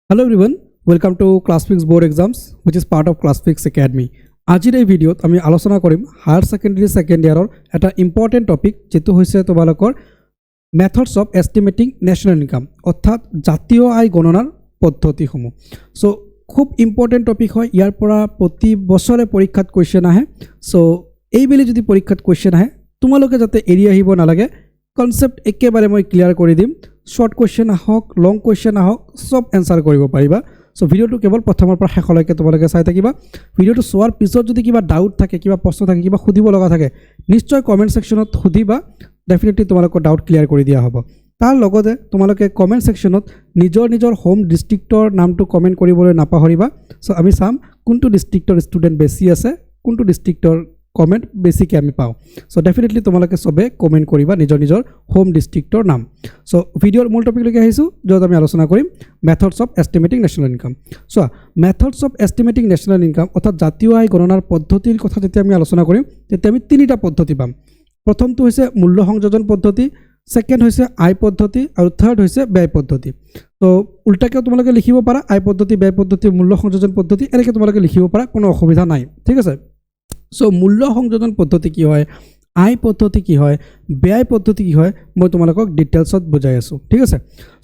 Hello everyone, welcome to ClassFix board exams, which is part of ClassFix Academy. আজিৰ এই ভিডিঅ'ত আমি আলোচনা কৰিম হায়াৰ সেকেন্ডাৰী সেকেন্ড ইয়াৰৰ এটা ইম্পৰ্টেন্ট টপিক যেটো হৈছে তোমালোকৰ methods of estimating national income অৰ্থাৎ জাতীয় আয় গণনাৰ পদ্ধতিসমূহ। সো খুব ইম্পৰ্টেন্ট টপিক হয়, ইয়াৰ পৰা প্ৰতি বছৰে পৰীক্ষাত কোৱেশ্চন আহে। সো এই বেলি যদি পৰীক্ষাত কোৱেশ্চন আহে তোমালোকে যাতে এৰি আহিব নালাগে, কনসেপ্ট একেবাৰে মই ক্লিয়াৰ কৰি দিম। শৰ্ট কোৱেশ্চন আহক, লং কোৱেশ্চন আহক, সব এনসাৰ কৰিব পাৰিবা। সো ভিডিওটো কেৱল প্ৰথমৰ পৰা শেষলৈকে তোমালোকে চাই থাকিবা। ভিডিওটো চোৱাৰ পিছত যদি কিবা ডাউট থাকে, কিবা প্ৰশ্ন থাকে, কিবা সুধিব লগা থাকে, নিশ্চয় কমেন্ট সেকশনত সুধিবা। ডেফিনেটলি তোমালোকৰ ডাউট ক্লিয়াৰ কৰি দিয়া হ'ব। তাৰ লগতে তোমালোকে কমেন্ট সেকশনত নিজৰ হোম ডিস্ট্ৰিক্টৰ নামটো কমেন্ট কৰিবলৈ নাপাহৰিবা। সো আমি চাম কোনটো ডিস্ট্ৰিক্টৰ ষ্টুডেন্ট বেছি আছে, কোনটো ডিস্ট্ৰিক্টৰ কমেন্ট বেছিকৈ আমি পাওঁ। সো ডেফিনেটলি তোমালোকে সবে কমেন্ট কৰিবা নিজৰ হোম ডিস্ট্ৰিক্টৰ নাম। সো ভিডিওৰ মূল টপিকলৈকে আহিছোঁ, য'ত আমি আলোচনা কৰিম methods of estimating national income. So methods of estimating national income অৰ্থাৎ জাতীয় আয় গণনাৰ পদ্ধতিৰ কথা যেতিয়া আমি আলোচনা কৰিম তেতিয়া আমি তিনিটা পদ্ধতি পাম। প্ৰথমটো হৈছে মূল্য সংযোজন পদ্ধতি, সেকেন্ড হৈছে আয় পদ্ধতি আৰু থাৰ্ড হৈছে ব্যয় পদ্ধতি। তো উল্টাকেও তোমালোকে লিখিব পাৰা, আয় পদ্ধতি, ব্যয় পদ্ধতি, মূল্য সংযোজন পদ্ধতি এনেকৈ তোমালোকে লিখিব পাৰা, কোনো অসুবিধা নাই, ঠিক আছে। সো মূল্য সংযোজন পদ্ধতি কি হয়, আয় পদ্ধতি কি হয়, ব্যয় পদ্ধতি কি হয়, মই তোমালোকক ডিটেইলছত বুজাই আছোঁ, ঠিক আছে।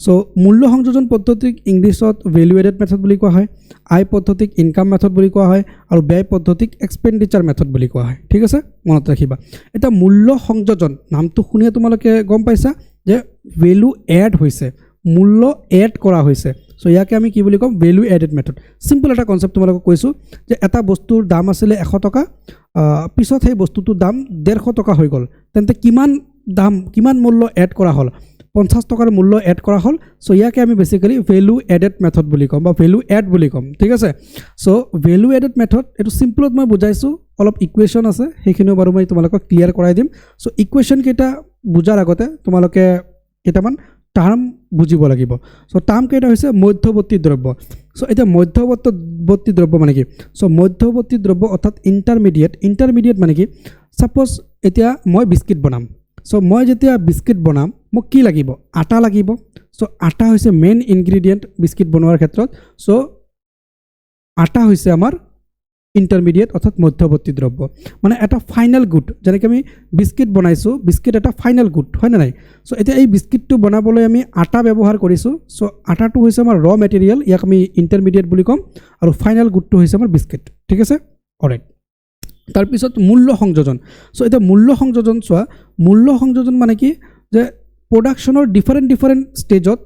সো মূল্য সংযোজন পদ্ধতিক ইংলিছত ভেলু এডেড মেথড বুলি কোৱা হয়, আয় পদ্ধতিক ইনকাম মেথড বুলি কোৱা হয় আৰু ব্যয় পদ্ধতিক এক্সপেণ্ডিচাৰ মেথড বুলি কোৱা হয়, ঠিক আছে, মনত ৰাখিবা। এটা মূল্য সংযোজন নামটো শুনিয়ে তোমালোকে গম পাইছা যে ভেলু এড হৈছে, মূল্য এড কৰা হৈছে। সো ইয়াকে আমি কি বুলি ক'ম, ভেলু এডেড মেথড। সিম্পল এটা কনসেপ্ট তোমালোকক কৈছোঁ যে এটা বস্তুৰ দাম আছিলে 100 টকা, পিছত সেই বস্তুটোৰ দাম 150 টকা হৈ গ'ল, তেন্তে কিমান মূল্য এড কৰা হ'ল, 50 টকাৰ মূল্য এড কৰা হ'ল। সো ইয়াকে আমি বেসিক্যালি ভেলু এডেড মেথড বুলি ক'ম বা ভেলু এড বুলি ক'ম, ঠিক আছে। সো ভেলু এডেড মেথড এইটো সিম্পলত মই বুজাইছোঁ, অলপ ইকুৱেশ্যন আছে সেইখিনিও বাৰু মই তোমালোকক ক্লিয়াৰ কৰাই দিম। সো ইকুৱেশ্যন কেইটা বুজাৰ আগতে তোমালোকে কেইটামান টার্ম বুঝিব লাগিব। সো টার্ম কেইটা হৈছে মধ্যবর্তী দ্রব্য। সো এটা মধ্যবর্তী দ্রব্য মানে কি, সো মধ্যবর্তী দ্রব্য অর্থাৎ ইন্টারমিডিয়েট মানে কি, সাপোজ এতিয়া মই বিস্কিট বনাম। সো মই যেতিয়া বিস্কিট বনাম মোক কি লাগিব, আটা লাগিব। সো আটা হৈছে মেইন ইনগ্ৰেডিয়েন্ট বিস্কিট বনোৱাৰ ক্ষেত্ৰত। সো আটা হৈছে আমাৰ ইন্টারমিডিয়েট অর্থাৎ মধ্যবর্তী দ্রব্য, মানে এটা ফাইনাল গুড। যেনেকৈ আমি বিস্কিট বনাইছোঁ, বিস্কিট এটা ফাইনাল গুড হয় না নাই। সো এতিয়া এই বিস্কিটটো বনাবলৈ আমি আটা ব্যৱহাৰ কৰিছোঁ। সো আটাটো হৈছে আমাৰ ৰ মেটেৰিয়েল, ইয়াক আমি ইন্টাৰমিডিয়েট বুলি ক'ম, আৰু ফাইনাল গুডটো হৈছে আমাৰ বিস্কিট, ঠিক আছে, অলৰাইট। তাৰপিছত মূল্য সংযোজন। সো এতিয়া মূল্য সংযোজন চোৱা, মূল্য সংযোজন মানে কি যে প্ৰডাকশ্যনৰ ডিফাৰেণ্ট ষ্টেজত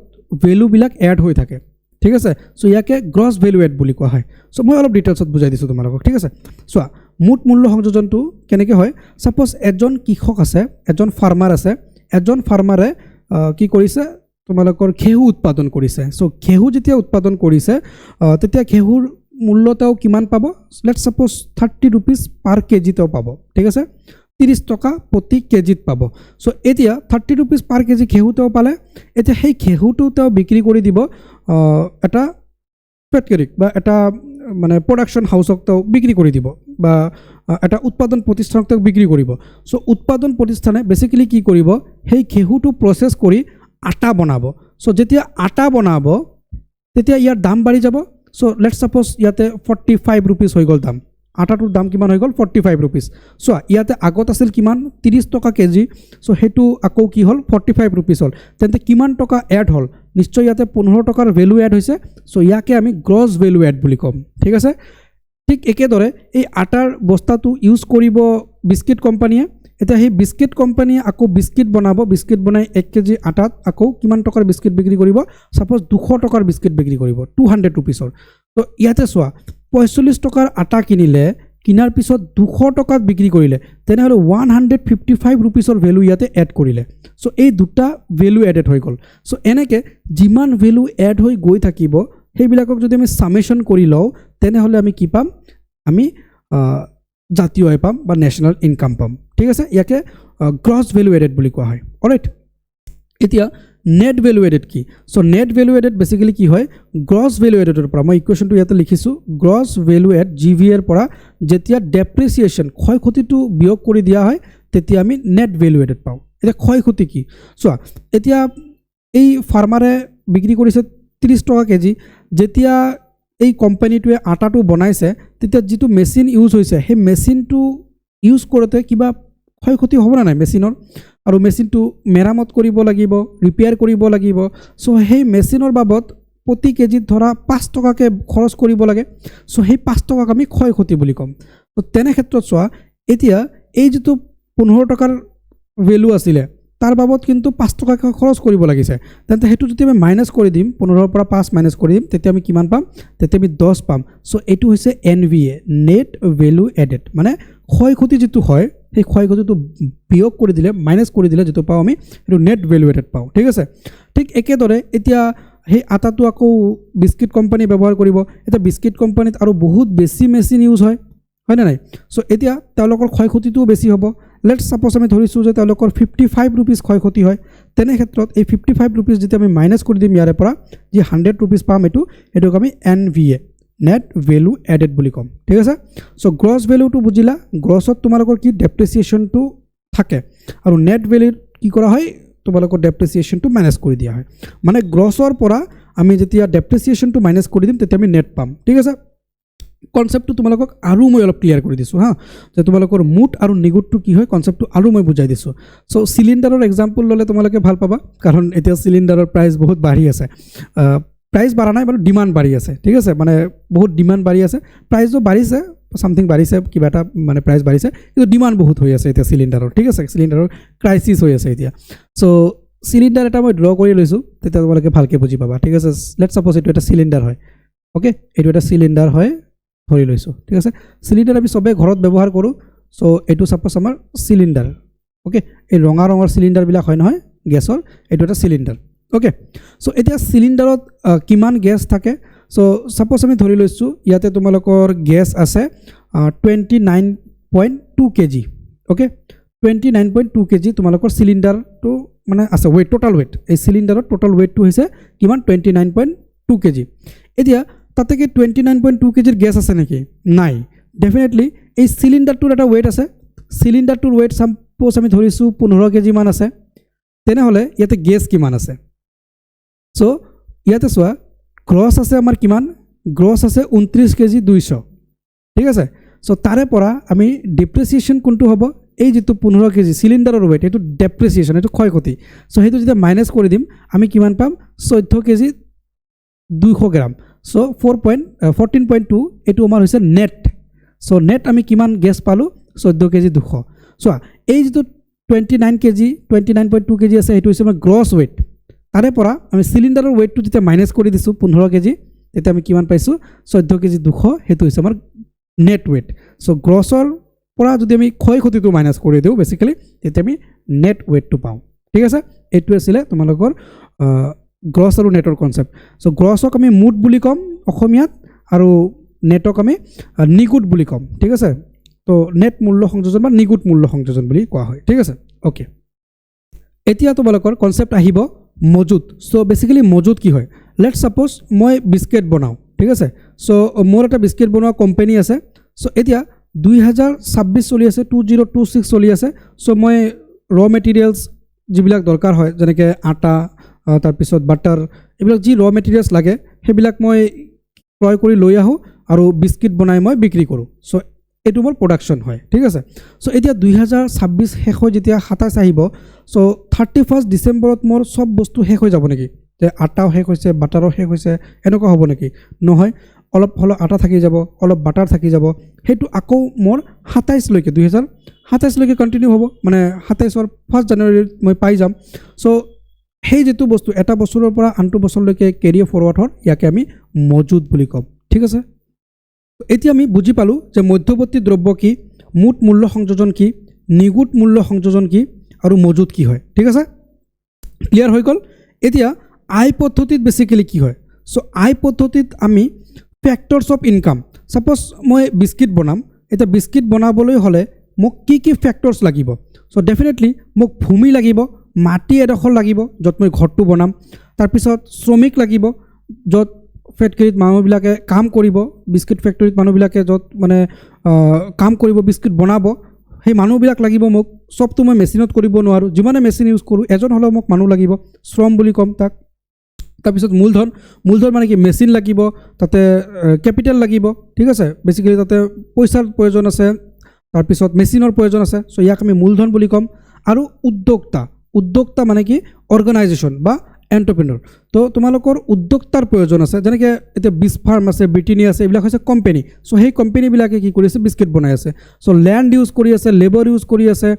ভেলুবিলাক এড হৈ থাকে, ঠিক আছে। সো ইয়াকে গ্ৰছ ভেলু এড বুলি কোৱা হয়। সো মই অলপ ডিটেইলছত বুজাই দিছোঁ তোমালোকক, ঠিক আছে। চোৱা মুঠ মূল্য সংযোজনটো কেনেকৈ হয়, সাপোজ এজন কৃষক আছে, এজন ফাৰ্মাৰ আছে, এজন ফাৰ্মাৰে কি কৰিছে, তোমালোকৰ ঘেঁহু উৎপাদন কৰিছে। সো ঘেঁহু যেতিয়া উৎপাদন কৰিছে তেতিয়া ঘেঁহুৰ মূল্য তেওঁ কিমান পাব, let's suppose 30 rupees per KG তেওঁ পাব, ঠিক আছে, 30 টকা প্ৰতি কেজিত পাব। সো এতিয়া 30 rupees পাৰ কেজি ঘেঁহু তেওঁ পালে। এতিয়া সেই ঘেঁহুটো তেওঁ বিক্ৰী কৰি দিব এটা ফেক্টৰীক বা এটা মানে প্ৰডাকশ্যন হাউচক তেওঁ বিক্ৰী কৰি দিব, বা এটা উৎপাদন প্ৰতিষ্ঠানক তেওঁ বিক্ৰী কৰিব। সো উৎপাদন প্ৰতিষ্ঠানে বেসিক্যালি কি কৰিব, সেই ঘেঁহুটো প্ৰসেস কৰি আটা বনাব। সো যেতিয়া আটা বনাব তেতিয়া ইয়াৰ দাম বাঢ়ি যাব। সো লেটছ সাপোজ ইয়াতে 45 rupees হৈ গ'ল দাম, আটাটোৰ দাম কিমান হৈ গ'ল, 45 rupees। চোৱা ইয়াতে আগত আছিল কিমান, 30 টকা কেজি। সো সেইটো আকৌ কি হ'ল, 45 rupees হ'ল। তেন্তে কিমান টকা এড হ'ল, নিশ্চয় ইয়াতে 15 টকাৰ ভেলু এড হৈছে। সো ইয়াকে আমি গ্ৰছ ভেলু এড বুলি ক'ম, ঠিক আছে। ঠিক একেদৰে এই আটাৰ বস্তাটো ইউজ কৰিব বিস্কিট কোম্পানীয়ে। এতিয়া সেই বিস্কিট কোম্পানীয়ে আকৌ বিস্কিট বনাব, বিস্কিট বনাই 1 কেজি আটাত আকৌ কিমান টকাৰ বিস্কিট বিক্ৰী কৰিব, সাপোজ 200 টকাৰ বিস্কিট বিক্ৰী কৰিব, 200 rupeesৰ। তো ইয়াতে চোৱা 45 টকাৰ আটা কিনিলে, কিনাৰ পিছত 200 টকাত বিক্ৰী কৰিলে, তেনেহ'লে 155 rupeesৰ ভেলু ইয়াতে এড কৰিলে। সো এই দুটা ভেলু এডেড হৈ গ'ল। সো এনেকৈ যিমান ভেলু এড হৈ গৈ থাকিব সেইবিলাকক যদি আমি সামেশ্যন কৰি লওঁ তেনেহ'লে আমি কি পাম, আমি জাতীয় আয় পাম বা ন্যাশনাল ইনকাম পাম, ঠিক আছে। ইয়াকে গ্ৰছ ভেলু এডেড বুলি কোৱা হয়, অলৰাইট। এতিয়া নেট ভেলু এডেড কি, so net value aided basically কি হয়, গ্ৰছ ভেলু এডেডৰ পৰা, মই ইকুৱেশ্যনটো ইয়াতে লিখিছোঁ, গ্ৰছ ভেলু এড GVAৰ পৰা যেতিয়া ডেপ্ৰিচিয়েশ্যন ক্ষয় ক্ষতিটো বিয়োগ কৰি দিয়া হয় তেতিয়া আমি নেট ভেলু এডেড পাওঁ। এতিয়া ক্ষয় ক্ষতি কি, চোৱা এতিয়া এই ফাৰ্মাৰে বিক্ৰী কৰিছে 30 টকা কেজি যেতিয়া এই কোম্পানীটোৱে আটাটো বনাইছে তেতিয়া যিটো মেচিন ইউজ হৈছে সেই মেচিনটো ইউজ কৰোঁতে কিবা ক্ষয় ক্ষতি হ'ব না নাই মেচিনৰ আৰু মেচিনটো মেৰামত কৰিব লাগিব ৰিপেয়াৰ কৰিব লাগিব সো সেই মেচিনৰ বাবদ প্ৰতি কেজিত ধৰা 5 টকাকৈ খৰচ কৰিব লাগে সো সেই 5 টকাক আমি ক্ষয় ক্ষতি বুলি ক'ম তো তেনে ক্ষেত্ৰত চোৱা এতিয়া এই যিটো 15 টকাৰ ভ্যালু আছিলে তাৰ বাবদ কিন্তু 5 টকাকৈ খৰচ কৰিব লাগিছে তেন্তে হেতু যদি আমি মাইনাস কৰি দিম 15 পৰা 5 মাইনাস কৰি দিম তেতিয়া আমি কিমান পাম তেতিয়া আমি 10 পাম সো এটো হৈছে এনভিএ নেট ভ্যালু এডেড মানে ক্ষয় ক্ষতি যেটো হয় সেই ক্ষয় ক্ষতিটো বিয়োগ কৰি দিলে মাইনাস কৰি দিলে যেটো পাও আমি এটো নেট ভ্যালু এডেড পাও ঠিক আছে ঠিক একেদৰে এতিয়া সেই আটাটো আকৌ বিস্কিট কোম্পানী ব্যৱহাৰ কৰিব এটা বিস্কিট কোম্পানীত আৰু বহুত বেছি মেচিন ইউজ হয় হয় না নাই সো এতিয়া তেওঁলোকৰ ক্ষয় ক্ষতিটো বেছি হ'ব লেটস সাপোজ আমি ধৰিছো যে তেওঁলোকৰ 55 रुपीस ক্ষয় ক্ষতি হয় তেনে ক্ষেত্ৰত এই 55 रुपीस যেতিয়া আমি মাইনাস কৰি দিম ইয়াৰে পৰা যে 100 रुपीस পাম এটোক আমি এনভিএ নেট ভ্যালু এডেড বুলি কম ঠিক আছে সো গ্ৰছ ভ্যালুটো বুজিলা গ্ৰছত তোমালোকৰ কি ডেপ্ৰিসিয়েশনটো থাকে আৰু নেট ভ্যালু কি কৰা হয় তোমালোকৰ ডেপ্ৰিসিয়েশনটো মাইনাস কৰি দিয়া হয় মানে গ্ৰছৰ পৰা আমি যেতিয়া ডেপ্ৰিসিয়েশনটো মাইনাস কৰি দিম তেতিয়া আমি নেট পাম ঠিক আছে কনসেপ্টটো তোমালোকক আৰু মই অলপ ক্লিয়াৰ কৰি দিছো হা যে তোমালোকৰ মুট আৰু নিগুটটো কি হয় কনসেপ্টটো আৰু মই বুজাই দিছো সো সিলিন্ডাৰৰ এক্সাম্পল ললে তোমালোকে ভাল পাবা কাৰণ এতিয়া সিলিন্ডাৰৰ প্ৰাইস বহুত বাঢ়ি আছে প্ৰাইস বাঢ়া নাই বাৰু ডিমান্ড বাঢ়ি আছে ঠিক আছে মানে বহুত ডিমান্ড বাঢ়ি আছে প্ৰাইসও বাঢ়িছে সামথিং বাঢ়িছে কিবা এটা মানে প্ৰাইস বাঢ়িছে কিন্তু ডিমান্ড বহুত হৈ আছে এতিয়া সিলিন্ডাৰৰ ঠিক আছে সিলিন্ডাৰৰ ক্ৰাইসিস হৈ আছে এতিয়া সো সিলিন্ডাৰ এটা মই ড্ৰ কৰি লৈছো তেতিয়া তোমালোকে ভালকে বুজি পাবা ঠিক আছে লেটস সাপোজ এটো এটা সিলিন্ডাৰ হয় ওকে এটো এটা সিলিন্ডাৰ হয় ধৰি লৈছো ঠিক আছে সিলিন্ডাৰ আমি সবে ঘৰত ব্যৱহাৰ কৰো সো এটো সাপোজ আমাৰ সিলিন্ডাৰ ওকে এই ৰঙা ৰঙৰ সিলিন্ডাৰ বিলাক হয় নহয় গ্যাসৰ এটো এটা সিলিন্ডাৰ ওকে সো এতিয়া সিলিন্ডাৰত কিমান গ্যাস থাকে সো সাপোজ আমি ধৰি লৈছো ইয়াতে তোমালোকৰ গ্যাস আছে 29.2 কেজি ওকে 29.2 কেজি তোমালোকৰ সিলিন্ডাৰটো মানে আছে ওয়েট টোটাল ওয়েট এই সিলিন্ডাৰৰ টোটাল ওয়েটটো হৈছে কিমান 29.2 কেজি এতিয়া তাতে কি 29.2 কেজিৰ গ্যাস আছে নেকি নাই ডেফিনেটলি এই সিলিন্ডাৰটোৰ এটা ওয়েট আছে সিলিন্ডাৰটোৰ ওয়েট সাপোজ আমি ধৰিছো 15 কেজি মান আছে তেনে হলে ইয়াতে গ্যাস কিমান আছে সো ইয়াতে সোয়া গ্ৰছ আছে আমাৰ কিমান গ্ৰছ আছে 29 কেজি 200 ঠিক আছে সো তাৰে পৰা আমি ডেপ্ৰিসিয়েশন কোনটো হ'ব এই যেটো 15 কেজি সিলিন্ডাৰৰ ওয়েট এটো ডেপ্ৰিসিয়েশন এটো ক্ষয় ক্ষতি সো হেতু যদি মাইনাস কৰি দিম আমি কিমান পাম 14 কেজি 200 গ্ৰাম সো 14.2 এটো আমাৰ হৈছে নেট সো নেট আমি কিমান গ্যাস পালো 14 কেজি 200 সো এই যেটো 29 কেজি 29.2 কেজি আছে এটো হৈছে আমাৰ গ্ৰছ ওয়েট তাৰে পৰা আমি সিলিন্ডাৰৰ ওয়েটটো যেতিয়া মাইনাস কৰি দিছো 15 কেজি তেতিয়া আমি কিমান পাইছো 14 কেজি 200 হেতু হৈছে আমাৰ নেট ওয়েট সো গ্ৰছৰ পৰা যদি আমি ক্ষয় ক্ষতিটো মাইনাস কৰি দিও বেসিক্যালি তেতিয়া আমি নেট ওয়েটটো পাও ঠিক আছে এটো আছিল তোমালোকৰ গ্ৰছ আৰু নেটৰ কনসেপ্ট সো গ্ৰছক আমি মুট বুলি কম অসমীয়াত আৰু নেটক আমি নিগুট বুলি কম ঠিক আছে তো নেট মূল্য সংযোজন বা নিগুট মূল্য সংযোজন বুলি কোৱা হয় ঠিক আছে ওকে এতিয়া তোমালোকৰ কনসেপ্ট আহিব মজুত সো বেসিক্যালি মজুত কি হয় লেটস সাপোজ মই বিস্কিট বনাও ঠিক আছে সো মোৰ এটা বিস্কিট বনোৱা কোম্পানী আছে সো এতিয়া 2026 চলি আছে 2026 চলি আছে সো মই ৰ মেটেৰিয়েলছ যিবিলাক দৰকাৰ হয় যেনেকৈ আটা তাৰ পিছত বাটাৰ এইবিলাক যি ৰ মেটেৰিয়েলছ লাগে সেইবিলাক মই ক্ৰয় কৰি লৈ আহো আৰু বিস্কিট বনাই মই বিক্ৰী কৰো সো এটো মোৰ প্ৰডাকশন হয় ঠিক আছে সো এতিয়া 2026 শেষ হৈ যেতিয়া 27 আহিব সো 31 ডিসেম্বৰত মোৰ সব বস্তু শেষ হৈ যাব নেকি যে আটাও শেষ হৈছে বাটাৰো শেষ হৈছে এনেকুৱা হ'ব নেকি নহয় অলপ হলো আটা থাকি যাব অলপ বাটাৰ থাকি যাব হেতু আকৌ মোৰ 27 লৈকে 2027 লৈকে কন্টিনিউ হ'ব মানে 27 ৰ 1 জানুৱাৰীত মই পাই যাম সো সেই যেটো বস্তু এটা বছৰৰ পৰা আনটো বছৰলৈকে কেৰি ফৰৱাৰ্ড হয় ইয়াকে আমি মজুদ বুলি কম ঠিক আছে এতিয়া আমি বুজি পালো যে মধ্যবৰ্তী দ্ৰব্য কি মুঠ মূল্য সংযোজন কি নিগুট মূল্য সংযোজন কি আৰু মজুদ কি হয় ঠিক আছে ক্লিয়াৰ হৈ গল এতিয়া আই পদ্ধতিত বেসিক্যালি কি হয় সো আই পদ্ধতিত আমি ফ্যাক্টরস অফ ইনকাম সাপোজ মই বিস্কিট বনাম এটা বিস্কিট বনাবলৈ হলে মোক কি ফ্যাক্টরস লাগিব সো ডেফিনেটলি মোক ভূমি লাগিব মাটি এডখৰ লাগিব যত মই ঘৰটো বনাম তাৰ পিছত শ্ৰমিক লাগিব যত ফ্যাক্টৰীত মানুহবিলাকে কাম কৰিব বিস্কিট ফ্যাক্টৰীত মানুহবিলাকে যত মানে কাম কৰিব বিস্কিট বনাব সেই মানুহবিলাক লাগিব মোক সবটো মই মেচিনত কৰিব নোৱাৰো যিমানে মেচিন ইউজ কৰো এজন হলো মোক মানুহ লাগিব শ্ৰম বুলি কম তাক তাৰপিছত মূলধন মানে কি মেচিন লাগিব, তাতে কেপিটেল লাগিব, ঠিক আছে, বেচিকেলি তাতে পইচাৰ প্ৰয়োজন আছে, তাৰপিছত মেচিনৰ প্ৰয়োজন আছে। চ' ইয়াক আমি মূলধন বুলি ক'ম। আৰু উদ্যোক্তা মানে কি অৰ্গেনাইজেশ্যন বা এণ্টাৰপ্ৰেনৰ। তো তোমালোকৰ উদ্যোক্তাৰ প্ৰয়োজন আছে, যেনেকৈ এতিয়া বিচ ফাৰ্ম আছে, ব্ৰিটেনিয়া আছে, এইবিলাক হৈছে কোম্পেনী। চ' সেই কোম্পেনীবিলাকে কি কৰি আছে, বিস্কিট বনাই আছে। চ' লেণ্ড ইউজ কৰি আছে, লেবাৰ ইউজ কৰি আছে,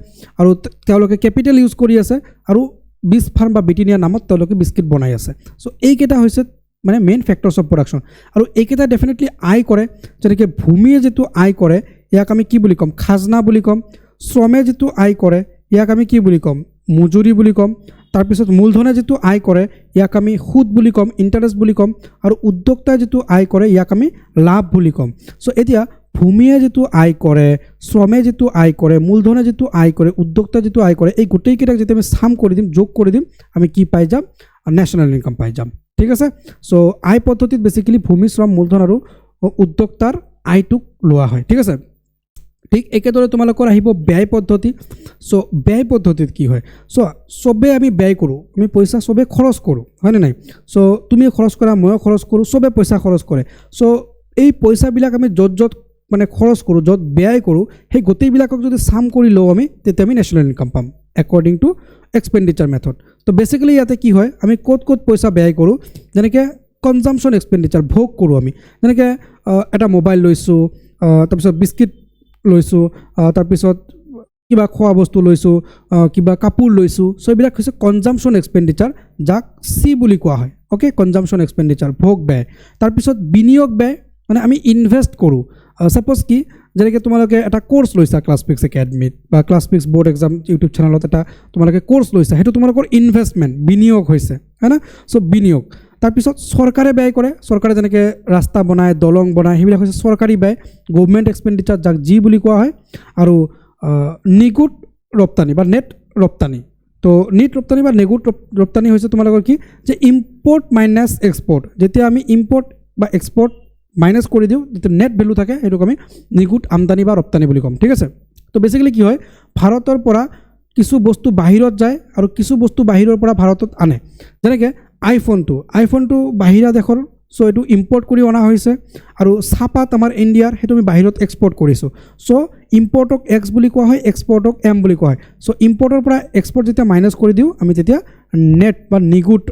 আৰু তেওঁলোকে কেপিটেল ইউজ কৰি আছে, আৰু বিচ ফাৰ্ম বা ব্ৰিটেনিয়া নামত তেওঁলোকে বিস্কিট বনাই আছে। চ' এইকেইটা হৈছে মানে মেইন ফেক্টৰ্ছ অফ প্ৰডাকশ্যন। আৰু এইকেইটা ডেফিনেটলি আয় কৰে, যেনেকৈ ভূমিয়ে যিটো আয় কৰে ইয়াক আমি কি বুলি ক'ম, খাজনা বুলি ক'ম। শ্ৰমে যিটো আয় কৰে ইয়াক আমি কি বুলি ক'ম, মজুৰি বুলি ক'ম। তাৰপিছত মূলধনে যিটো আয় কৰে ইয়াক আমি সুদ বুলি ক'ম, ইণ্টাৰেষ্ট বুলি ক'ম। আৰু উদ্যোক্তাই যিটো আয় কৰে ইয়াক আমি লাভ বুলি ক'ম। চ' এতিয়া ভূমিয়ে যিটো আয় কৰে, শ্ৰমে যিটো আয় কৰে, মূলধনে যিটো আয় কৰে, উদ্যোক্তাই যিটো আয় কৰে, এই গোটেইকেইটাক যেতিয়া আমি চাম কৰি দিম, যোগ কৰি দিম, আমি কি পাই যাম, নেশ্যনেল ইনকাম পাই যাম, ঠিক আছে। চ' আয় পদ্ধতিত বেচিকেলি ভূমি, শ্ৰম, মূলধন আৰু উদ্যোক্তাৰ আয়টোক লোৱা হয়, ঠিক আছে। ঠিক একেদৰে তোমালোকৰ আহিব ব্যয় পদ্ধতি। চ' ব্যয় পদ্ধতিত কি হয়, চ' চবেই আমি ব্যয় কৰোঁ, আমি পইচা চবেই খৰচ কৰোঁ, হয়নে নাই। চ' তুমিও খৰচ কৰা, ময়ো খৰচ কৰোঁ, চবেই পইচা খৰচ কৰে। চ' এই পইচাবিলাক আমি য'ত মানে খৰচ কৰোঁ, য'ত ব্যয় কৰোঁ, সেই গোটেইবিলাকক যদি চাম কৰি লওঁ আমি, তেতিয়া আমি নেশ্যনেল ইনকাম পাম একৰ্ডিং টু এক্সপেণ্ডিচাৰ মেথড। তো বেচিকেলি ইয়াতে কি হয়, আমি ক'ত পইচা ব্যয় কৰোঁ, যেনেকৈ কনজামশ্যন এক্সপেণ্ডিচাৰ, ভোগ কৰোঁ আমি, যেনেকৈ এটা মোবাইল লৈছোঁ, তাৰপিছত বিস্কিট লৈছোঁ, তাৰপিছত কিবা খোৱা বস্তু লৈছোঁ, কিবা কাপোৰ লৈছোঁ। চ' এইবিলাক হৈছে কনজামশ্যন এক্সপেণ্ডিচাৰ, যাক চি বুলি কোৱা হয়, অ'কে, কনজামশ্যন এক্সপেণ্ডিচাৰ, ভোগ ব্যয়। তাৰপিছত বিনিয়োগ ব্যয়, মানে আমি ইনভেষ্ট কৰোঁ। ছাপ'জ কি, যেনেকৈ তোমালোকে এটা কোৰ্চ লৈছা ক্লাছফিক্স একাডেমীত বা ক্লাছফিক্স ব'ৰ্ড এক্সাম ইউটিউব চেনেলত এটা তোমালোকে কোৰ্চ লৈছা, সেইটো তোমালোকৰ ইনভেষ্টমেণ্ট, বিনিয়োগ হৈছে, হয় না। চ' বিনিয়োগ। তাৰপিছত চৰকাৰে ব্যয় কৰে, চৰকাৰে যেনেকৈ ৰাস্তা বনায়, দলং বনায়, সেইবিলাক হৈছে চৰকাৰী ব্যয়, গভৰ্ণমেণ্ট এক্সপেণ্ডিচাৰ, যাক জি বুলি কোৱা হয়। আৰু নিগুট ৰপ্তানি বা নেট ৰপ্তানি। তো নেট ৰপ্তানি বা নেগুট ৰপ্তানি হৈছে তোমালোকৰ কি, যে ইম্পৰ্ট মাইনাছ এক্সপৰ্ট। যেতিয়া আমি ইম্পৰ্ট বা এক্সপৰ্ট মাইনাছ কৰি দিওঁ, যেতিয়া নেট ভেলু থাকে, সেইটোক আমি নিগুট আমদানি বা ৰপ্তানি বুলি ক'ম, ঠিক আছে। তো বেচিকেলি কি হয়, ভাৰতৰ পৰা কিছু বস্তু বাহিৰত যায় আৰু কিছু বস্তু বাহিৰৰ পৰা ভাৰতত আনে। যেনেকৈ আইফোনটো বাহিৰা দেশৰ, চ' এইটো ইম্পৰ্ট কৰি অনা হৈছে। আৰু চাহপাত আমাৰ ইণ্ডিয়াৰ, সেইটো আমি বাহিৰত এক্সপৰ্ট কৰিছোঁ। চ' ইম্পৰ্টক এক্স বুলি কোৱা হয়, এক্সপৰ্টক এম বুলি কোৱা হয়। চ' ইম্পৰ্টৰ পৰা এক্সপৰ্ট যেতিয়া মাইনাছ কৰি দিওঁ, আমি তেতিয়া নেট বা নিগুট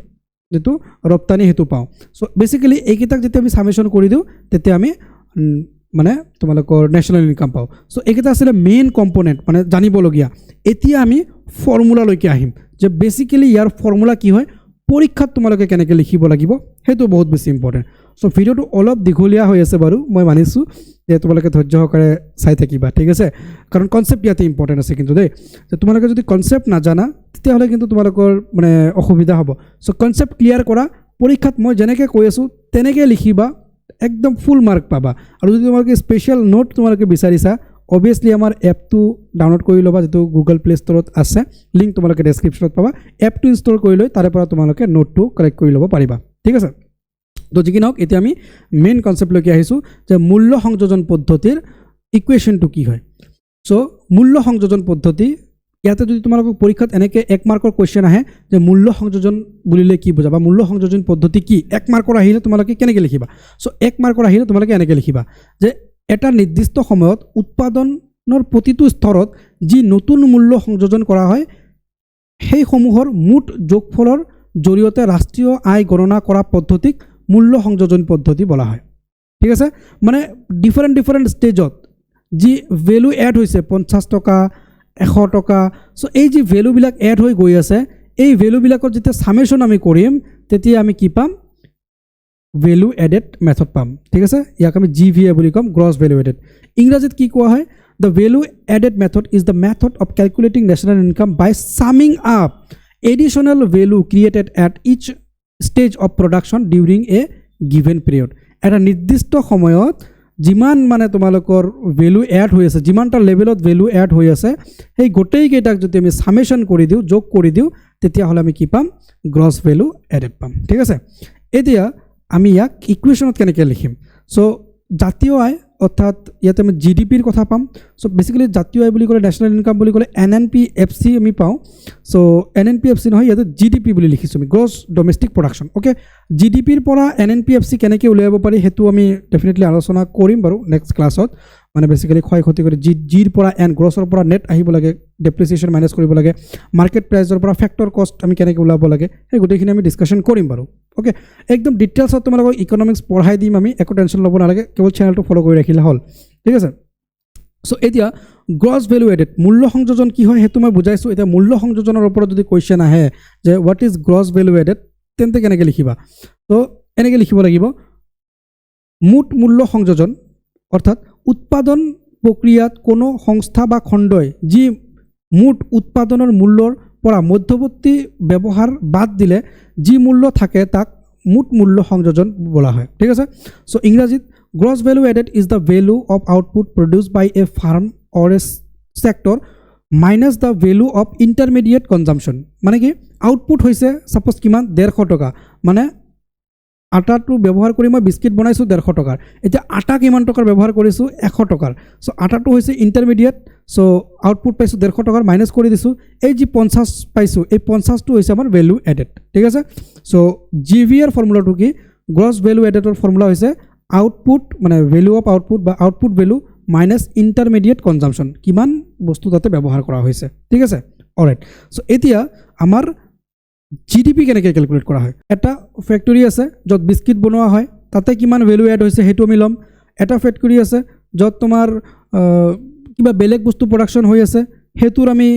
যিটো ৰপ্তানি সেইটো পাওঁ। চ' বেচিকেলি এইকেইটাক যেতিয়া আমি ছামেশ্যন কৰি দিওঁ, তেতিয়া আমি মানে তোমালোকৰ নেশ্যনেল ইনকাম পাওঁ। চ' এইকেইটা আছিলে মেইন কম্পনেণ্ট, মানে জানিবলগীয়া। এতিয়া আমি ফৰ্মুলালৈকে আহিম, যে বেচিকেলি ইয়াৰ ফৰ্মুলা কি হয়, পৰীক্ষাত তোমালোকে কেনেকৈ লিখিব লাগিব, সেইটো বহুত বেছি ইম্পৰ্টেণ্ট। চ' ভিডিঅ'টো অলপ দীঘলীয়া হৈ আছে বাৰু, মই মানিছোঁ যে তোমালোকে ধৈৰ্য সহকাৰে চাই থাকিবা, ঠিক আছে। কাৰণ কনচেপ্ট ইয়াতে ইম্পৰ্টেণ্ট আছে কিন্তু দেই, যে তোমালোকে যদি কনচেপ্ট নাজানা, তেতিয়াহ'লে কিন্তু তোমালোকৰ মানে অসুবিধা হ'ব। চ' কনচেপ্ট ক্লিয়াৰ কৰা, পৰীক্ষাত মই যেনেকৈ কৈ আছোঁ তেনেকৈ লিখিবা, একদম ফুল মাৰ্ক পাবা। আৰু যদি তোমালোকে স্পেচিয়েল নোট তোমালোকে বিচাৰিছা, অবভিয়াছলি আমাৰ এপটো ডাউনলোড কৰি ল'বা, যিটো গুগল প্লে' ষ্ট'ৰত আছে, লিংক তোমালোকে ডেছক্ৰিপশ্যনত পাবা। এপটো ইনষ্টল কৰি লৈ তাৰে পৰা তোমালোকে নোটটো কালেক্ট কৰি ল'ব পাৰিবা, ঠিক আছে। তো যি কি নহওক, এতিয়া আমি মেইন কনচেপ্টলৈকে আহিছোঁ, যে মূল্য সংযোজন পদ্ধতিৰ ইকুৱেশ্যনটো কি হয়। চ' মূল্য সংযোজন পদ্ধতি, ইয়াতে যদি তোমালোকক পৰীক্ষাত এনেকৈ 1 মাৰ্কৰ কুৱেশ্যন আহে, যে মূল্য সংযোজন বুলিলে কি বুজা, বা মূল্য সংযোজন পদ্ধতি কি, 1 মাৰ্কৰ আহিলে তোমালোকে কেনেকৈ লিখিবা। চ' 1 মাৰ্কৰ আহিলে তোমালোকে এনেকৈ লিখিবা, যে এটা নিৰ্দিষ্ট সময়ত উৎপাদনৰ প্ৰতিটো স্তৰত যি নতুন মূল্য সংযোজন কৰা হয়, সেইসমূহৰ মুঠ যোগফলৰ জৰিয়তে ৰাষ্ট্ৰীয় আয় গণনা কৰা পদ্ধতিক মূল্য সংযোজন পদ্ধতি বোলা হয়, ঠিক আছে। মানে ডিফাৰেণ্ট ষ্টেজত যি ভেলু এড হৈছে, 50 টকা, 100 টকা, চ' এই যি ভেলুবিলাক এড হৈ গৈ আছে, এই ভেলুবিলাকৰ যেতিয়া ছামেশ্যন আমি কৰিম, তেতিয়া আমি কি পাম, ভেলু এডেড মেথড পাম, ঠিক আছে। ইয়াক আমি GVA বুলি ক'ম, গ্ৰছ ভেলু এডেড। ইংৰাজীত কি কোৱা হয়, the value added method is the method of calculating national income by summing up additional value created at each stage of production during a given period. এটা নিৰ্দিষ্ট সময়ত যিমান মানে তোমালোকৰ ভেলু এড হৈ আছে, যিমানটা লেভেলত ভেলু এড হৈ আছে, সেই গোটেইকেইটাক যদি আমি ছামেশ্যন কৰি দিওঁ, যোগ কৰি দিওঁ, তেতিয়াহ'লে আমি কি পাম, গ্ৰছ ভেলু এডেড পাম, ঠিক আছে। এতিয়া আমি ইয়াক ইকুৱেশ্যনত কেনেকৈ লিখিম। চ' জাতীয় আয় অৰ্থাৎ ইয়াতে আমি GDPৰ কথা পাম সো বেসিক্যালি জাতীয় আয় বুলি ক'লে ন্যাশনাল ইনকাম বুলি ক'লে NNPFC আমি পাওঁ সো NNPFC নহয় ইয়াতে GDP বুলি লিখিছোঁ আমি গ্ৰছ ডমেষ্টিক প্ৰডাকশ্যন ওকে GDPৰ পৰা NNPFC কেনেকৈ উলিয়াব পাৰি হেতু আমি ডেফিনেটলি আলোচনা কৰিম বাৰু নেক্সট ক্লাছত মানে বেসিক্যালি ক্ষয় ক্ষতি কৰি জিৰ পৰা এন গ্ৰছৰ পৰা নেট আহিব লাগে ডেপ্ৰিচিয়েশ্যন মাইনাস কৰিব লাগে মাৰ্কেট প্ৰাইচৰ পৰা ফ্যাক্টৰ কষ্ট আমি কেনেকৈ উলাব লাগে এই গোটেইখিনি আমি ডিসকাশন কৰিম বাৰু ওকে একদম ডিটেইলছত তোমালোকক ইকনমিক্স পঢ়াই দিম আমি একো টেনশন ল'ব নালাগে কেৱল চেনেলটো ফলো কৰি ৰাখিলে হ'ল ঠিক আছে সো এতিয়া গ্ৰছ ভ্যালু এডেড মূল্য সংযোজন কি হয় হেতু মই বুজাইছোঁ এতিয়া মূল্য সংযোজনৰ ওপৰত যদি কোৱেশ্চন আহে যে what is gross value aided তেন্তে কেনেকৈ লিখিবা তো এনেকৈ লিখিব লাগিব মুঠ মূল্য সংযোজন অৰ্থাৎ উৎপাদন প্ৰক্ৰিয়াত কোনো সংস্থা বা খণ্ডই যি মুঠ উৎপাদনৰ মূল্যৰ পৰা মধ্যৱৰ্তী ব্যৱহাৰ বাদ দিলে যি মূল্য থাকে তাক মুঠ মূল্য সংযোজন বলা হয় ঠিক আছে সো ইংৰাজীত gross value added is the value of output produced by a firm or a sector minus the value of intermediate consumption মানে কি আউটপুট হৈছে সাপোজ কিমান 150 টকা মানে আটাটো ব্যৱহাৰ কৰি মই বিস্কিট বনাইছোঁ 150 টকাৰ এতিয়া আটা কিমান টকাৰ ব্যৱহাৰ কৰিছোঁ 100 টকাৰ সো আটাটো হৈছে ইণ্টাৰমিডিয়েট সো আউটপুট পাইছোঁ 150 টকাৰ মাইনাস কৰি দিছোঁ এই যি 50 পাইছোঁ এই 50টো হৈছে আমাৰ ভ্যালু এডেড ঠিক আছে সো GVR ফৰ্মুলাটো কি গ্ৰছ ভ্যালু এডেডৰ ফৰ্মুলা হৈছে আউটপুট মানে ভ্যালু অফ আউটপুট বা আউটপুট ভ্যালু মাইনাস ইণ্টাৰমিডিয়েট কনজাম্পশ্যন কিমান বস্তু তাতে ব্যৱহাৰ কৰা হৈছে ঠিক আছে অলৰাইট সো এতিয়া আমাৰ GDP কেনেকৈ ক্যালকুলেট কৰা হয় এটা ফ্যাক্টৰী আছে য'ত বিস্কিট বনোৱা হয় তাতে কিমান ভ্যালু এড হৈছে হেতু আমি ল'ম এটা ফ্যাক্টৰী আছে য'ত তোমাৰ কিবা বেলেগ বস্তু প্ৰডাকশ্যন হৈ আছে হেতুৰ আমি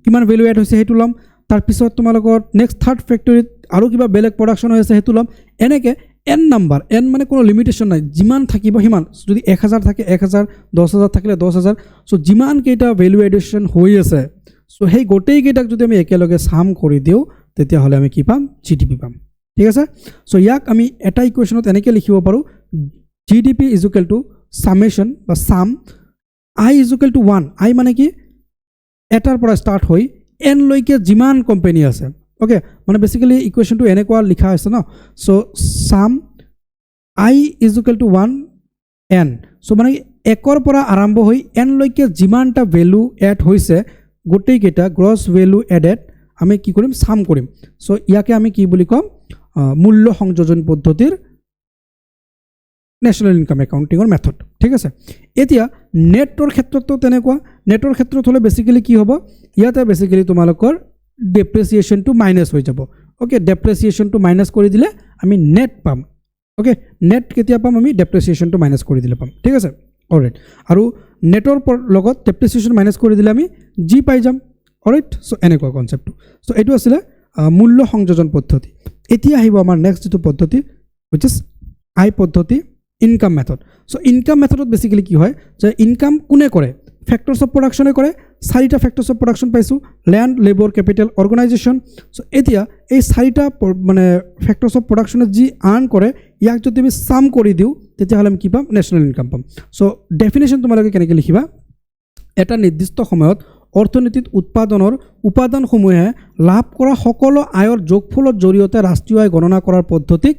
কিমান ভ্যালু এড হৈছে হেতু ল'ম তাৰ পিছত তোমালোকৰ নেক্সট থাৰ্ড ফ্যাক্টৰীত আৰু কিবা বেলেগ প্ৰডাকশ্যন হৈ আছে হেতু ল'ম এনেকৈ n নাম্বাৰ n মানে কোনো লিমিটেশন নাই যিমান থাকিব হিমান যদি 1000 থাকে 1000 10000 থাকিলে 10000 সো যিমান কেইটা ভ্যালু এডিশন হৈ আছে সো সেই গোটেই কেইটাক যদি আমি একেলগে সাম কৰি দিও তেতিয়া হলে আমি কি পাম GDP পাম ঠিক আছে সো ইয়াক আমি এটা ইকুৱেশ্যনত এনেকৈ লিখিব পাৰো GDP is equal to summation বা sum I is equal to 1 I মানে কি এটাৰ পৰা স্টাৰ্ট হৈ n লৈকে যিমান কোম্পানী আছে ওকে মানে বেসিক্যালি ইকুৱেশ্যনটো এনেকুৱা লিখা আছে ন so sum I is equal to 1 n so মানে একৰ পৰা আৰম্ভ হৈ n লৈকে যিমানটা ভ্যালু এড হৈছে গোটেই কেইটা গ্ৰছ ভ্যালু এডেড আমি কি কৰিম সাম কৰিম সো ইয়াকে আমি কি বুলি কম মূল্য সংযোজন পদ্ধতিৰ ন্যাশনাল ইনকাম একাউন্টিংৰ মেথড ঠিক আছে এতিয়া নেটৰ ক্ষেত্ৰতো তেনেকুৱা নেটৰ ক্ষেত্ৰত হলে বেসিক্যালি কি হ'ব ইয়াতে বেসিক্যালি তোমালোকৰ ডেপ্ৰিচিয়েশন টু মাইনাস হৈ যাব ওকে ডেপ্ৰিচিয়েশন টু মাইনাস কৰি দিলে আমি নেট পাম ওকে নেট কেতিয়া পাম আমি ডেপ্ৰিচিয়েশন টু মাইনাস কৰি দিলে পাম ঠিক আছে অলৰাইট আৰু নেটৰ লগত ডেপ্ৰিচিয়েশন মাইনাস কৰি দিলে আমি জি পাই যাম অলৰাইট সো এনেকুৱা কনসেপ্টটো সো এটো আছিল মূল্য সংযোজন পদ্ধতি এতিয়া আহিব আমাৰ নেক্সট যেটো পদ্ধতি which is আই পদ্ধতি ইনকাম মেথড সো ইনকাম মেথডত বেসিক্যালি কি হয় যে ইনকাম কোনে কৰে ফ্যাক্টৰস অফ প্ৰোডাকশনে কৰে চাৰিটা ফ্যাক্টৰস অফ প্ৰোডাকশন পাইছো land labour capital organisation so এতিয়া এই চাৰিটা মানে ফ্যাক্টৰস অফ প্ৰোডাকশনে যি আৰ্ন কৰে ইয়াক যদি আমি সাম কৰি দিও তেতিয়া হলে আমি কি পাম ন্যাশনাল ইনকাম পাম সো ডেফিনেশন তোমালোকে কেনেকৈ লিখিবা এটা নিৰ্দিষ্ট সময়ত অৰ্থনীতিত উৎপাদনৰ উপাদানসমূহে লাভ কৰা সকলো আয়ৰ যোগফলৰ জৰিয়তে ৰাষ্ট্ৰীয় আয় গণনা কৰাৰ পদ্ধতিক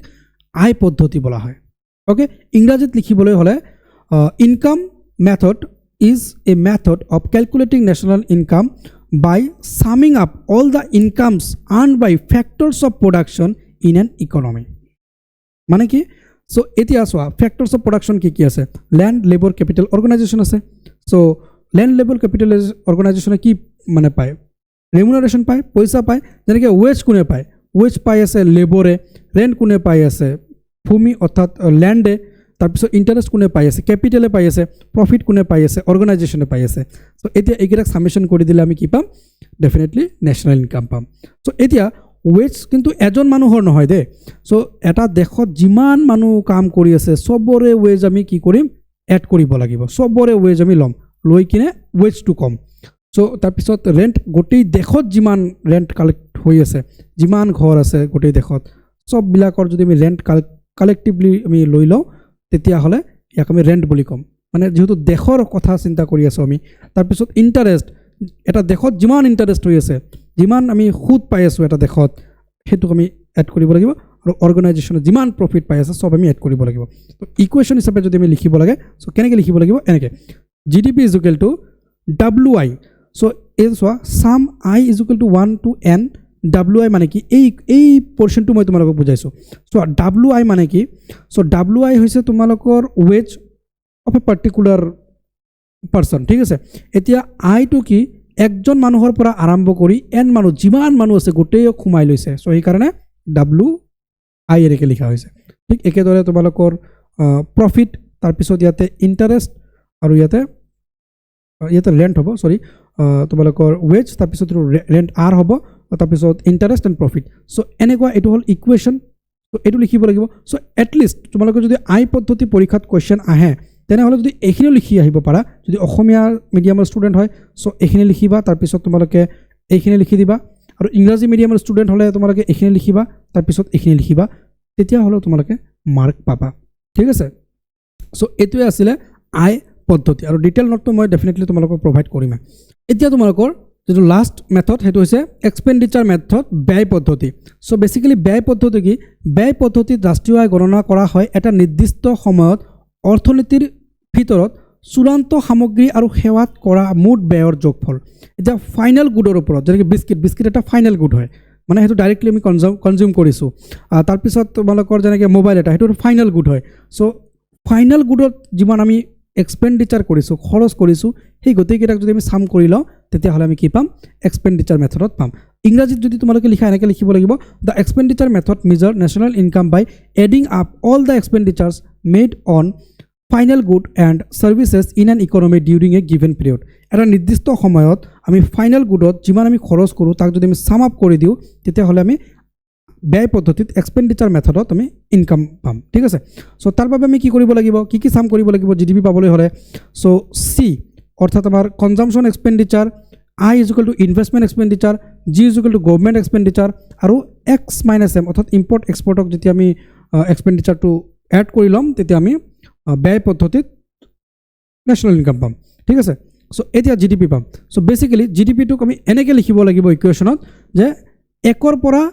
আয় পদ্ধতি বলা হয় ওকে ইংৰাজীত লিখিবলৈ হলে income method is a method of calculating national income by summing up all the incomes earned by factors of production in an economy মানে কি সো এতিয়া সোয়া factors of production কি কি আছে land labor capital organization আছে so land labor capital organization কি মানে পায় রেমুনারেশন পায় পয়সা পায় যেনেকৈ ওয়েজ কোনে পায় ওয়েজ পাই আছে লেবৰে ৰেন্ট কোনে পাই আছে ভূমি অৰ্থাৎ ল্যান্ডে তাৰপিছত ইন্টারেস্ট কোনে পাই আছে ক্যাপিটালে পাই আছে প্রফিট কোনে পাই আছে অর্গানাইজেশনে পাই আছে সো এতিয়া এইকেইটাক সামেশন কৰি দিলে আমি কি পাম ডেফিনেটলি ন্যাশনাল ইনকাম পাম সো এতিয়া ওয়েজ কিন্তু এজন মানুহৰ নহয় দে সো এটা দেশত যিমান মানুহ কাম কৰি আছে সবৰে ওয়েজ আমি কি কৰিম এড কৰিব লাগিব সবৰে ওয়েজ আমি লম লৈ কিনে ওয়েজ টু কম সো তাৰপিছত ৰেন্ট গোটেই দেশত যিমান ৰেন্ট কালেক্ট হৈ আছে যিমান ঘৰ আছে গোটেই দেশত সব বিলাকৰ যদি আমি ৰেন্ট কালেক্টিভলি আমি লৈ লওঁ তেতিয়া হলে ইয়াক আমি ৰেন্ট বুলি কম মানে যেহেতু দেশৰ কথা চিন্তা কৰি আছো আমি তাৰপিছত ইন্টারেস্ট এটা দেশত যিমান ইন্টারেস্ট হৈ আছে যিমান আমি সুদ পাই আছো এটা দেশত হেতু আমি এড কৰিব লাগিব আৰু অৰ্গেনাইজেশ্যনে যিমান প্ৰফিট পাই আছে চব আমি এড কৰিব লাগিব তো ইকুৱেশ্যন হিচাপে যদি আমি লিখিব লাগে চ' কেনেকৈ লিখিব লাগিব এনেকৈ GDP is equal to WI চ' এই চোৱা চাম I is equal to 1 to n WI মানে কি এই পৰ্চনটো মই তোমালোকক বুজাইছোঁ চ' WI মানে কি চ' WI হৈছে তোমালোকৰ ways of a particular person ঠিক আছে এতিয়া আইটো কি একজন মানুহৰ পৰা আৰম্ভ কৰি n মানুহ যিমান মানুহ আছে গোটেই সোমাই লৈছে চ' সেইকাৰণে WI এনেকৈ লিখা হৈছে ঠিক একেদৰে তোমালোকৰ প্ৰফিট তাৰপিছত ইয়াতে ইণ্টাৰেষ্ট আৰু ইয়াতে ৰেণ্ট হ'ব চৰি তোমালোকৰ ৱেজ তাৰপিছত ৰেণ্ট R হ'ব তাৰপিছত ইণ্টাৰেষ্ট এণ্ড প্ৰফিট চ' এনেকুৱা এইটো হ'ল ইকুৱেশ্যন চ' এইটো লিখিব লাগিব চ' এটলিষ্ট তোমালোকে যদি আই পদ্ধতি পৰীক্ষাত কুৱেশ্যন আহে তেনেহ'লে যদি এইখিনিও লিখি আহিব পাৰা যদি অসমীয়া মিডিয়ামৰ ষ্টুডেণ্ট হয় চ' এইখিনি লিখিবা তাৰপিছত তোমালোকে এইখিনি লিখি দিবা আৰু ইংৰাজী মিডিয়ামৰ ষ্টুডেণ্ট হ'লে তোমালোকে এইখিনি লিখিবা তাৰপিছত এইখিনি লিখিবা তেতিয়াহ'লে তোমালোকে মাৰ্ক পাবা ঠিক আছে চ' এইটোৱে আছিলে আই পদ্ধতি আৰু ডিটেইল নোটটো মই ডেফিনেটলি তোমালোকক প্ৰভাইড কৰিম এতিয়া তোমালোকৰ যিটো লাষ্ট মেথড সেইটো হৈছে এক্সপেণ্ডিচাৰ মেথড ব্যয় পদ্ধতি চ' বেচিকেলি ব্যয় পদ্ধতি কি ব্যয় পদ্ধতিত ৰাষ্ট্ৰীয় আয় গণনা কৰা হয় এটা নিৰ্দিষ্ট সময়ত অৰ্থনীতিৰ ভিতৰত চূড়ান্ত সামগ্ৰী আৰু সেৱাত কৰা মুঠ ব্যয়ৰ যোগফল এতিয়া ফাইনেল গুডৰ ওপৰত যেনেকৈ বিস্কিট এটা ফাইনেল গুড হয় মানে সেইটো ডাইৰেক্টলি আমি কনজিউম কৰিছোঁ তাৰপিছত তোমালোকৰ যেনেকৈ মোবাইল এটা সেইটো ফাইনেল গুড হয় চ' ফাইনেল গুডত যিমান আমি এক্সপেণ্ডিচাৰ কৰিছোঁ খৰচ কৰিছোঁ সেই গোটেইকেইটাক যদি আমি চাম কৰি লওঁ তেতিয়াহ'লে আমি কি পাম এক্সপেণ্ডিচাৰ মেথডত পাম ইংৰাজীত যদি তোমালোকে লিখা এনেকৈ লিখিব লাগিব the expenditure method measure national income by adding up all the expenditures made on final good and services in an economy during a given period এটা নিৰ্দিষ্ট সময়ত আমি ফাইনেল গুডত যিমান আমি খৰচ কৰোঁ তাক যদি আমি চাম আপ কৰি দিওঁ তেতিয়াহ'লে আমি ব্যয় পদ্ধতিত এক্সপেণ্ডিচাৰ মেথডত আমি ইনকাম পাম ঠিক আছে চ' তাৰ বাবে আমি কি কৰিব লাগিব কি চাম কৰিব লাগিব GDP পাবলৈ হ'লে চ' C অৰ্থাৎ আমাৰ consumption expenditure I is equal to investment expenditure G is equal to government expenditure আৰু X - M অৰ্থাৎ ইম্পৰ্ট এক্সপৰ্টক যেতিয়া আমি এক্সপেণ্ডিচাৰটো এড কৰি ল'ম তেতিয়া আমি ব্যয় পদ্ধতিত নেশ্যনেল ইনকাম পাম ঠিক আছে চ' এতিয়া GDP পাম চ' বেচিকেলি GDPটোক আমি এনেকৈ লিখিব লাগিব ইকুৱেশ্যনত যে 1 পৰা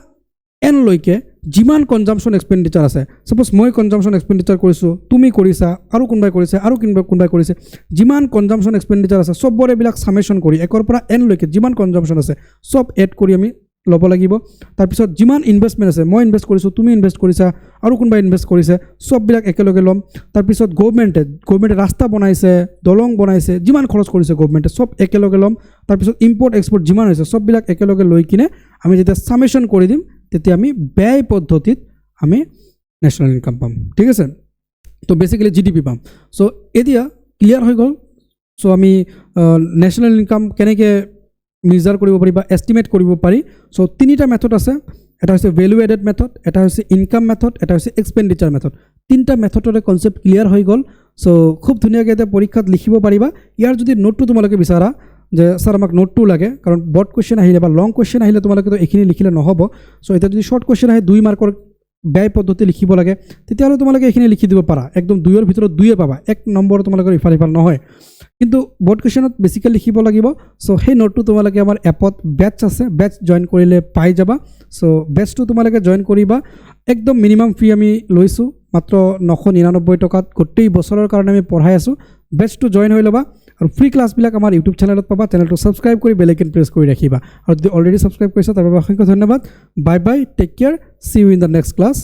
n লৈকে যিমান কনজামশ্যন এক্সপেণ্ডিচাৰ আছে ছাপ'জ মই কনজামশ্যন এক্সপেণ্ডিচাৰ কৰিছোঁ তুমি কৰিছা আৰু কোনোবাই কৰিছে আৰু কোনোবাই কৰিছে যিমান কনজামশ্যন এক্সপেণ্ডিচাৰ আছে চবৰে বিলাক ছামেশ্যন কৰি 1 পৰা n লৈকে যিমান কনজামশ্যন আছে চব এড কৰি আমি ল'ব লাগিব তাৰপিছত যিমান ইনভেষ্টমেণ্ট আছে মই ইনভেষ্ট কৰিছোঁ তুমি ইনভেষ্ট কৰিছা আৰু কোনোবাই ইনভেষ্ট কৰিছে চববিলাক একেলগে ল'ম তাৰপিছত গভৰ্ণমেণ্টে ৰাস্তা বনাইছে দলং বনাইছে যিমান খৰচ কৰিছে গভৰ্ণমেণ্টে চব একেলগে ল'ম তাৰপিছত ইম্পৰ্ট এক্সপৰ্ট যিমান হৈছে চববিলাক একেলগে লৈ কিনে আমি যেতিয়া ছামেশ্যন কৰি দিম তেতিয়া আমি ব্যয় পদ্ধতিত আমি নেশ্যনেল ইনকাম পাম ঠিক আছে তো বেচিকেলি GDP পাম চ' এতিয়া ক্লিয়াৰ হৈ গ'ল চ' আমি নেশ্যনেল ইনকাম কেনেকৈ মেজাৰ কৰিব পাৰি বা এষ্টিমেট কৰিব পাৰি চ' তিনিটা মেথড আছে এটা হৈছে ভেলু এডেড মেথড এটা হৈছে ইনকাম মেথড এটা হৈছে এক্সপেণ্ডিচাৰ মেথড তিনিটা মেথডৰে কনচেপ্ট ক্লিয়াৰ হৈ গ'ল চ' খুব ধুনীয়াকৈ এতিয়া পৰীক্ষাত লিখিব পাৰিবা ইয়াৰ যদি নোটটো তোমালোকে বিচাৰা যে স্যাৰ আমাক নোটটো লাগে কাৰণ বৰ্ড কুৱেশ্যন আহিলে বা লং কুৱেশ্যন আহিলে তোমালোকেতো এইখিনি লিখিলে নহ'ব চ' এতিয়া যদি শ্বৰ্ট কুৱেশ্যন আহে 2 মাৰ্কৰ ব্যয় পদ্ধতি লিখিব লাগে তেতিয়াহ'লে তোমালোকে এইখিনি লিখি দিব পাৰা একদম 2ৰ ভিতৰত 2 পাবা 1 নম্বৰ তোমালোকৰ ইফাল নহয় কিন্তু বৰ্ড কুৱেশ্যনত বেছিকৈ লিখিব লাগিব চ' সেই নোটটো তোমালোকে আমাৰ এপত বেটছ আছে বেটছ জইন কৰিলে পাই যাবা চ' বেটছটো তোমালোকে জইন কৰিবা একদম মিনিমাম ফি আমি লৈছোঁ মাত্ৰ 999 টকাত গোটেই বছৰৰ কাৰণে আমি পঢ়াই আছোঁ বেটছটো জইন হৈ ল'বা আৰু ফ্ৰী ক্লাছবিলাক আমাৰ ইউটিউব চেনেলত পাবা চেনেলটো ছাবস্ক্ৰাইব কৰি বেল আইকন প্ৰেছ কৰি ৰাখিবা আৰু যদি অলৰেডি ছাবস্ক্ৰাইব কৰিছা তাৰ বাবে অসংখ্য ধন্যবাদ bye bye take care see you in the next class